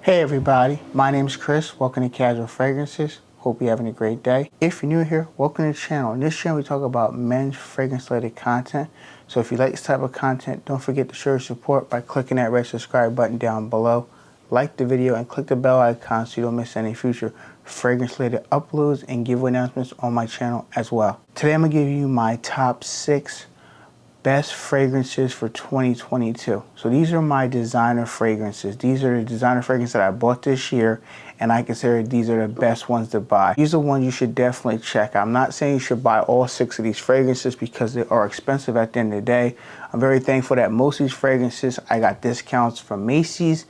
Hey everybody, my name is Chris. Welcome to Casual Fragrances. Hope you're having a great day. If you're new here, welcome to the channel. In this channel, we talk about men's fragrance-related content. So if you like this type of content, don't forget to show your support by clicking that red subscribe button down below. Like the video and click the bell icon so you don't miss any future fragrance-related uploads and giveaway announcements on my channel as well. Today I'm going to give you my top 6 best fragrances for 2022. So these are my designer fragrances. These are the designer fragrances that I bought this year, and I consider these are the best ones to buy. These are ones you should definitely check. I'm not saying you should buy all 6 of these fragrances because they are expensive at the end of the day. I'm very thankful that most of these fragrances I got discounts from Macy's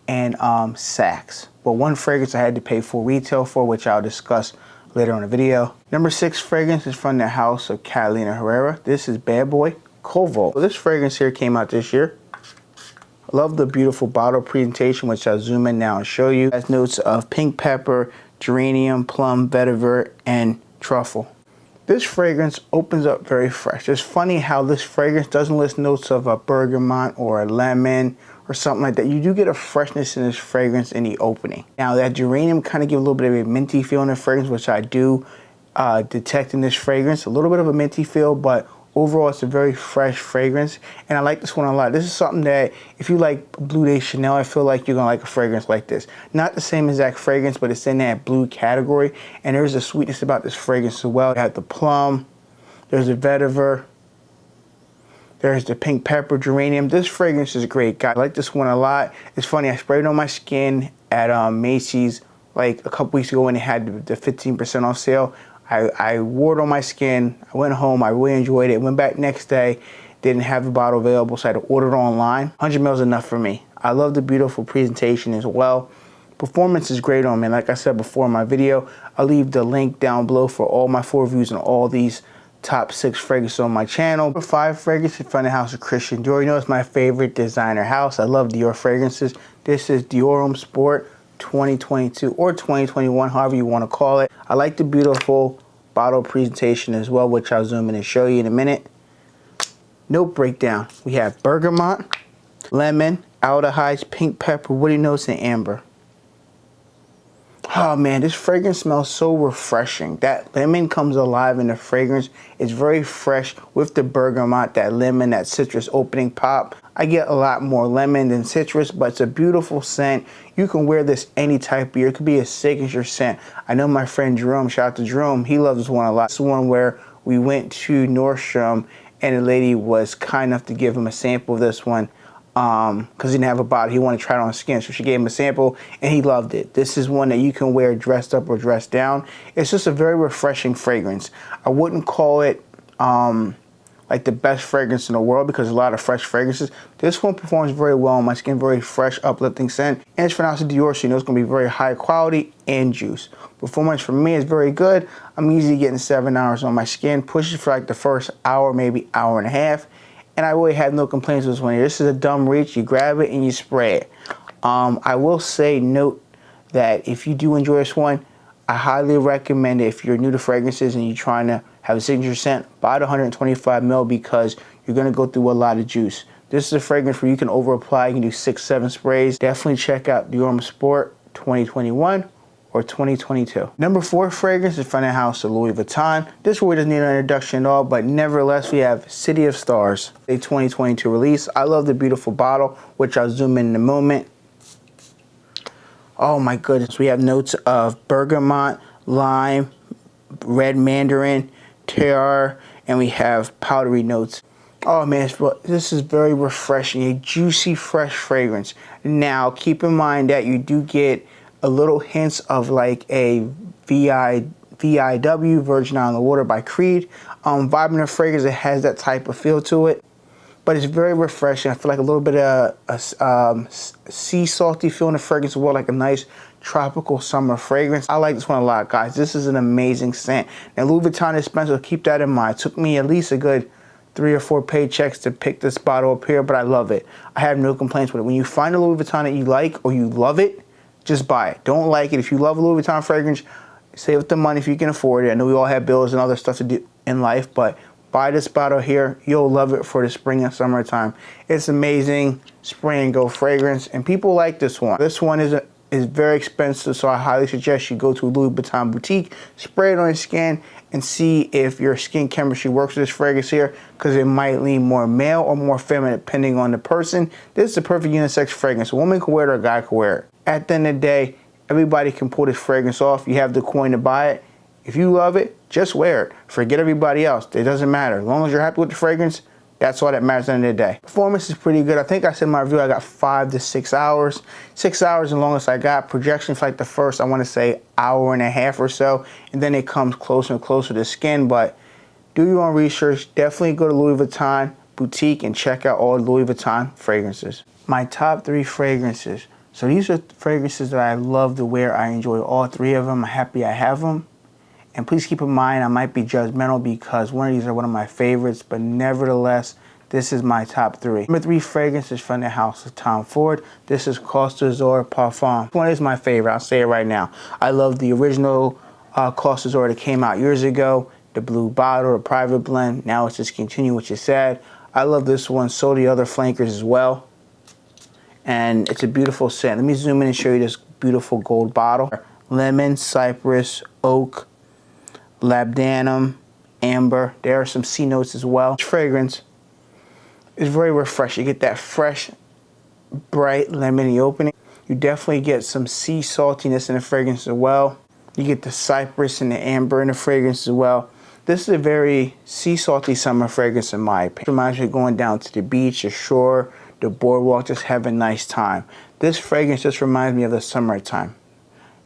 and Saks. But one fragrance I had to pay full retail for, which I'll discuss later on the video. Number 6 fragrance is from the house of Carolina Herrera. This is Bad Boy Cobalt. So this fragrance here came out this year. I love the beautiful bottle presentation, which I'll zoom in now and show you. It has notes of pink pepper, geranium, plum, vetiver, and truffle. This fragrance opens up very fresh. It's funny how this fragrance doesn't list notes of a bergamot or a lemon or something like that. You do get a freshness in this fragrance in the opening. Now that geranium kind of gives a little bit of a minty feel in the fragrance, which I do detect in this fragrance. A little bit of a minty feel, but overall, it's a very fresh fragrance, and I like this one a lot. This is something that, if you like Blue de Chanel, I feel like you're going to like a fragrance like this. Not the same exact fragrance, but it's in that blue category, and there's a sweetness about this fragrance as well. You have the plum, there's the vetiver, there's the pink pepper, geranium. This fragrance is great, guys. I like this one a lot. It's funny, I sprayed it on my skin at Macy's like a couple weeks ago when they had the 15% off sale. I wore it on my skin. I went home. I really enjoyed it. Went back next day. Didn't have the bottle available, so I had to order it online. 100 ml is enough for me. I love the beautiful presentation as well. Performance is great on me. Like I said before in my video, I'll leave the link down below for all my full reviews on all these top 6 fragrances on my channel. Number 5 fragrance is from the house of Christian Dior. You know it's my favorite designer house. I love Dior fragrances. This is Dior Homme Sport 2022 or 2021, however you want to call it. I like the beautiful bottle presentation as well, which I'll zoom in and show you in a minute. Note breakdown. We have bergamot, lemon, aldehydes, pink pepper, woody notes, and amber. Oh man, this fragrance smells so refreshing. That lemon comes alive in the fragrance. It's very fresh with the bergamot, that lemon, that citrus opening pop. I get a lot more lemon than citrus, but it's a beautiful scent. You can wear this any type of year. It could be a signature scent. I know my friend Jerome, shout out to Jerome, he loves this one a lot. It's the one where we went to Nordstrom and the lady was kind enough to give him a sample of this one. Because he didn't have a bottle, he wanted to try it on skin, so she gave him a sample and he loved it. This is one that you can wear dressed up or dressed down. It's just a very refreshing fragrance. I wouldn't call it like the best fragrance in the world because there's a lot of fresh fragrances. This one performs very well on my skin, very fresh, uplifting scent, and it's from the house of Dior, so you know it's going to be very high quality and juice. Performance for me is very good. I'm easily getting 7 hours on my skin, pushes for like the first hour, maybe hour and a half. And I really have no complaints with this one here. This is a dumb reach. You grab it and you spray it. I will say, note that if you do enjoy this one, I highly recommend it. If you're new to fragrances and you're trying to have a signature scent, buy the 125 ml because you're going to go through a lot of juice. This is a fragrance where you can over apply. You can do 6-7 sprays. Definitely check out Dior Homme Sport 2021. Or 2022. Number 4 fragrance is from the house of Louis Vuitton. This really doesn't need an introduction at all, but nevertheless, we have City of Stars, a 2022 release. I love the beautiful bottle, which I'll zoom in a moment. Oh my goodness, we have notes of bergamot, lime, red mandarin, terroir, and we have powdery notes. Oh man, this is very refreshing, a juicy, fresh fragrance. Now, keep in mind that you do get a little hints of like a VIW, Virgin Island Water by Creed. Vibing of fragrance, it has that type of feel to it. But it's very refreshing. I feel like a little bit of a sea salty feel in the fragrance as well, like a nice tropical summer fragrance. I like this one a lot, guys. This is an amazing scent. Now, Louis Vuitton is expensive, keep that in mind. It took me at least a good 3 or 4 paychecks to pick this bottle up here, but I love it. I have no complaints with it. When you find a Louis Vuitton that you like or you love it, just buy it. Don't like it. If you love a Louis Vuitton fragrance, save the money if you can afford it. I know we all have bills and other stuff to do in life, but buy this bottle here. You'll love it for the spring and summertime. It's amazing spray and go fragrance, and people like this one. This one is is very expensive, so I highly suggest you go to a Louis Vuitton boutique, spray it on your skin, and see if your skin chemistry works with this fragrance here, because it might lean more male or more feminine depending on the person. This is the perfect unisex fragrance. A woman can wear it or a guy can wear it. At the end of the day, everybody can pull this fragrance off. You have the coin to buy it. If you love it, just wear it. Forget everybody else. It doesn't matter. As long as you're happy with the fragrance, that's all that matters at the end of the day. Performance is pretty good. I think I said in my review I got 5 to 6 hours. 6 hours is the longest I got. Projection for like the first, I want to say, hour and a half or so. And then it comes closer and closer to the skin. But do your own research. Definitely go to Louis Vuitton boutique and check out all Louis Vuitton fragrances. My top 3 fragrances. So these are fragrances that I love to wear. I enjoy all 3 of them. I'm happy I have them. And please keep in mind, I might be judgmental because one of these are one of my favorites, but nevertheless, this is my top 3. Number 3 fragrance is from the house of Tom Ford. This is Costa Azur Parfum. This one is my favorite. I'll say it right now. I love the original Costa Azur that came out years ago, the blue bottle, the private blend. Now it's discontinued, which is sad. I love this one. So do the other flankers as well. And it's a beautiful scent. Let me zoom in and show you this beautiful gold bottle. Lemon, cypress, oak, labdanum, amber. There are some C notes as well. This fragrance is very refreshing. You get that fresh, bright lemony opening. You definitely get some sea saltiness in the fragrance as well. You get the cypress and the amber in the fragrance as well. This is a very sea salty summer fragrance in my opinion. It reminds me of going down to the beach, the shore, the boardwalk, just having a nice time. This fragrance just reminds me of the summertime.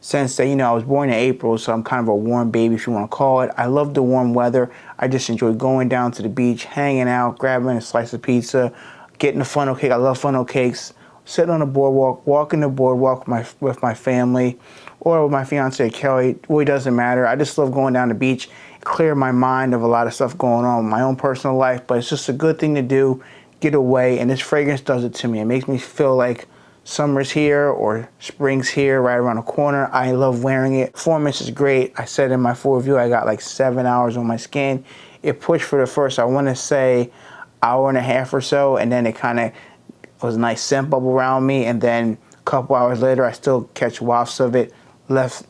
Since that, I was born in April, so I'm kind of a warm baby, if you want to call it. I love the warm weather. I just enjoy going down to the beach, hanging out, grabbing a slice of pizza, getting a funnel cake. I love funnel cakes. Sitting on the boardwalk, walking the boardwalk with my family, or with my fiance Kelly. It really doesn't matter. I just love going down the beach, clear my mind of a lot of stuff going on in my own personal life. But it's just a good thing to do, get away, and this fragrance does it to me. It makes me feel like summer's here or spring's here, right around the corner. I love wearing it. Performance is great. I said in my full review I got like 7 hours on my skin. It pushed for the first, I want to say, hour and a half or so, and then it kind of was a nice scent bubble around me, and then a couple hours later I still catch wafts of it left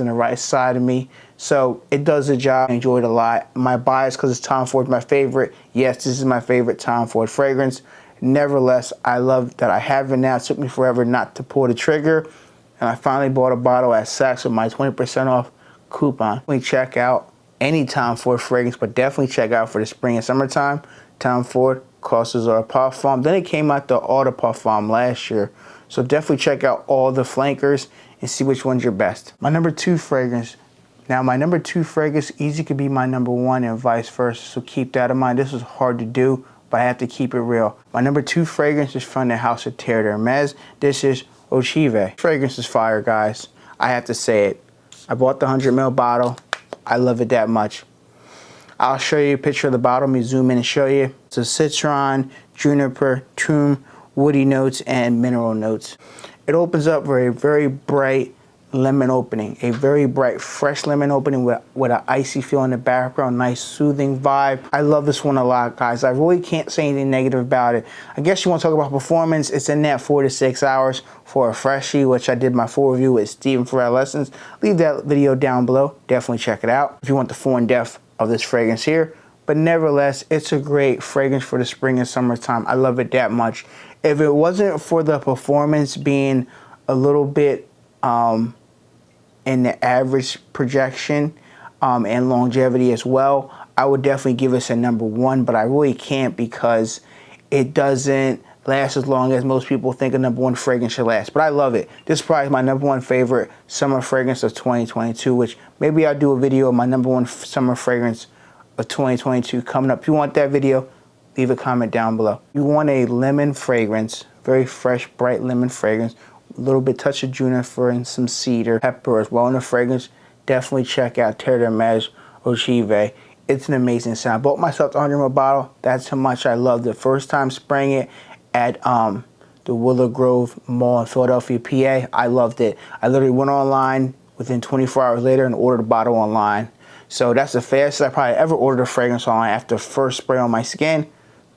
and the right side of me. So it does the job. I enjoy it a lot. My bias, because it's Tom Ford, my favorite. Yes, this is my favorite Tom Ford fragrance. Nevertheless, I love that I have it now. It took me forever not to pull the trigger, and I finally bought a bottle at Saks with my 20% off coupon. Definitely check out any Tom Ford fragrance, but definitely check out for the spring and summertime, Tom Ford Costa Azur Parfum. Then it came out the Eau de Parfum last year, so definitely check out all the flankers and see which one's your best. My number 2 fragrance. Now, my number 2 fragrance easy could be my number 1 and vice versa, so keep that in mind. This is hard to do, but I have to keep it real. My number 2 fragrance is from the house of Terre d'Hermes. This is Ochive. Fragrance is fire, guys. I have to say it. I bought the 100 ml bottle. I love it that much. I'll show you a picture of the bottle. Let me zoom in and show you. It's a citron, juniper, tourmaline, woody notes, and mineral notes. It opens up for a very bright lemon opening, a very bright, fresh lemon opening with an icy feel in the background, nice soothing vibe. I love this one a lot, guys. I really can't say anything negative about it. I guess you want to talk about performance, it's in that 4 to 6 hours for a freshie, which I did my full review with Stephen Farrell Lessons. Leave that video down below. Definitely check it out if you want the full in depth of this fragrance here. But nevertheless, it's a great fragrance for the spring and summertime. I love it that much. If it wasn't for the performance being a little bit in the average projection and longevity as well, I would definitely give this a number 1, but I really can't because it doesn't last as long as most people think a number 1 fragrance should last. But I love it. This is probably my number 1 favorite summer fragrance of 2022, which maybe I'll do a video of my number 1 summer fragrance of 2022 coming up. If you want that video, leave a comment down below. You want a lemon fragrance, very fresh, bright lemon fragrance, a little bit touch of juniper and some cedar, pepper as well in the fragrance. Definitely check out Terre d'Hermes Ochive. It's an amazing scent. I bought myself the 100 ml bottle. That's how much I loved it. First time spraying it at the Willow Grove Mall in Philadelphia, PA. I loved it. I literally went online within 24 hours later and ordered a bottle online. So that's the fastest I probably ever ordered a fragrance online after first spray on my skin.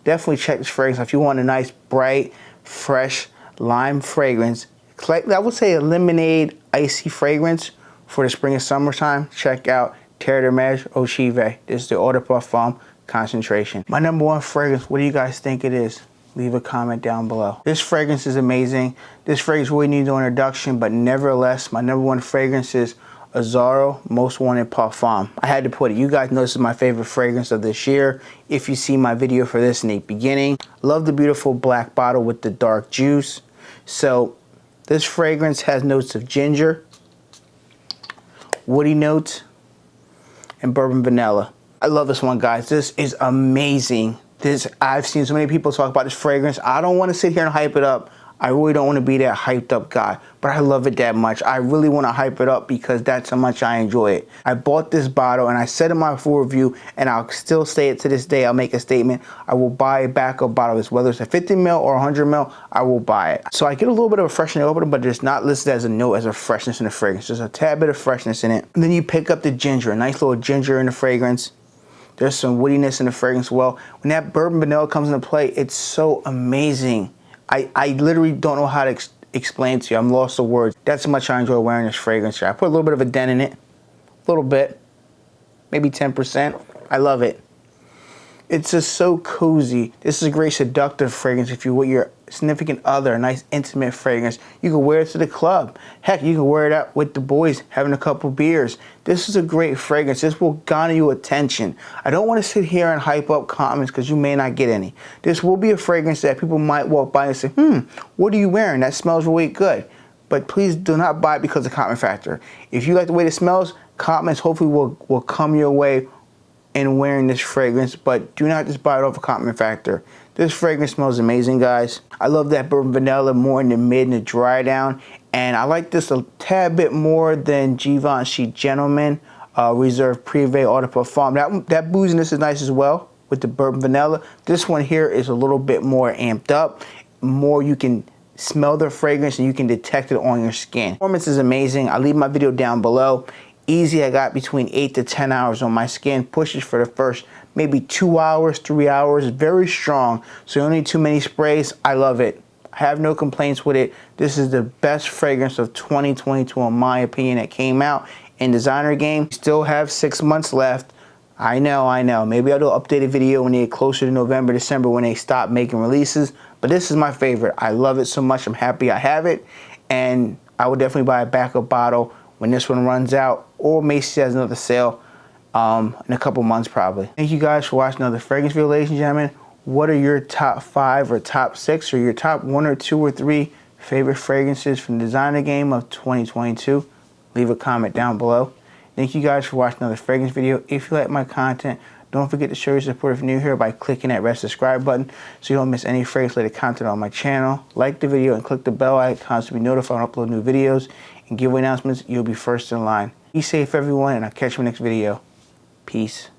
Definitely check this fragrance. If you want a nice, bright, fresh lime fragrance, It's like, I would say, a lemonade icy fragrance for the spring and summertime. Check out Terre de Mer Ochive. This is the Eau de Parfum concentration. My number one fragrance, what do you guys think it is? Leave a comment down below. This fragrance is amazing. This fragrance really needs no introduction, but nevertheless, my number one fragrance is Azzaro Most Wanted Parfum. I had to put it. You guys know this is my favorite fragrance of this year. If you see my video for this in the beginning, love the beautiful black bottle with the dark juice. So this fragrance has notes of ginger, woody notes, and bourbon vanilla. I love this one, guys. This is amazing. I've seen so many people talk about this fragrance. I don't want to sit here and hype it up. I really don't want to be that hyped up guy, but I love it that much. I really want to hype it up because that's how much I enjoy it. I bought this bottle and I said in my full review, and I'll still say it to this day, I'll make a statement, I will buy a backup bottle of this. Whether it's a 50 ml or 100 ml, I will buy it. So I get a little bit of a freshness over it, but it's not listed as a note as a freshness in the fragrance. There's a tad bit of freshness in it. And then you pick up the ginger, a nice little ginger in the fragrance. There's some woodiness in the fragrance as well. When that bourbon vanilla comes into play, it's so amazing. I literally don't know how to explain to you. I'm lost for words. That's how much I enjoy wearing this fragrance here. I put a little bit of a dent in it. A little bit. Maybe 10%. I love it. It's just so cozy. This is a great seductive fragrance if you're with your significant other, a nice intimate fragrance. You can wear it to the club. Heck, you can wear it out with the boys having a couple beers. This is a great fragrance. This will garner your attention. I don't want to sit here and hype up comments because you may not get any. This will be a fragrance that people might walk by and say, what are you wearing? That smells really good. But please do not buy it because of the comment factor. If you like the way it smells, comments hopefully will come your way in wearing this fragrance, but do not just buy it off a compliment factor. This fragrance smells amazing, guys. I love that bourbon vanilla more in the mid and the dry down, and I like this a tad bit more than Givenchy Gentleman Reserve Privé Eau de Parfum. That booziness is nice as well with the bourbon vanilla. This one here is a little bit more amped up. More you can smell the fragrance and you can detect it on your skin. Performance is amazing. I'll leave my video down below. Easy, I got between 8 to 10 hours on my skin. Pushes for the first maybe 2 hours, 3 hours. Very strong, so you don't need too many sprays. I love it. I have no complaints with it. This is the best fragrance of 2022 in my opinion that came out in designer game. Still have 6 months left. I know. Maybe I'll do an updated video when they get closer to November, December when they stop making releases. But this is my favorite. I love it so much. I'm happy I have it. And I would definitely buy a backup bottle when this one runs out, or Macy's has another sale in a couple months probably. Thank you guys for watching another fragrance video, ladies and gentlemen. What are your top 5 or top 6 or your top 1 or 2 or 3 favorite fragrances from the designer game of 2022? Leave a comment down below. Thank you guys for watching another fragrance video. If you like my content, don't forget to show your support if you're new here by clicking that red subscribe button so you don't miss any fragrance related content on my channel. Like the video and click the bell icon to be notified when I upload new videos and giveaway announcements. You'll be first in line. Be safe, everyone, and I'll catch you in the next video. Peace.